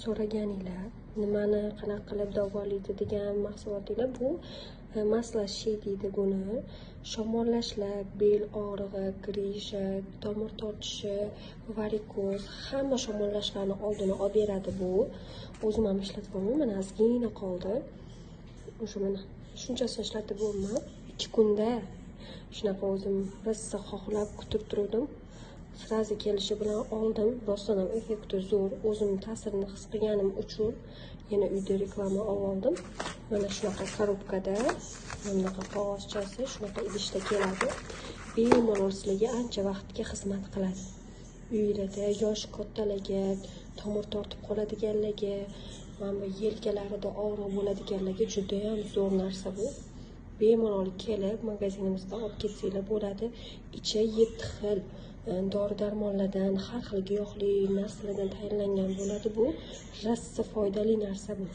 So'raganinglar, nimani qanaqa qilib davolaydi degan mahsulotlar bu maslashi deydi buni. Shamollashlar, bel og'rig'i, grisha, tomir tortishi, varikoz, hamma shamollashlarni oldini olib beradi bu. O'zim ham ishlatganman, mana ozgina qoldi. O'sha mana shunchasini ishlatib bo'lmay, 2 kunda shunaqa o'zim rosa xohlab kutib turdim. Srazi kelishi bilan oldim. Rostdan ham effekti zo'r. O'zim ta'sirini his qilganim uchun yana uyda reklama oldim. Mana shunaqa korobkada, bunaqa qog'ozchasi, shunaqa idishda keladi. Bemalol sizlarga ancha vaqtga xizmat qiladi. Uylarda yosh kattalarga, tomir tortib qoladiganlarga, mana yelkalarida og'riq bo'ladiganlarga juda ham zo'r narsa bu. Bemalol kelib magazinimizdan olib ketsanglar bo'ladi. Ichi 7 xil dori-darmonlardan, har xil giyohli narsalardan tayyorlangan bo'ladi bu. Rosa foydali narsa bu.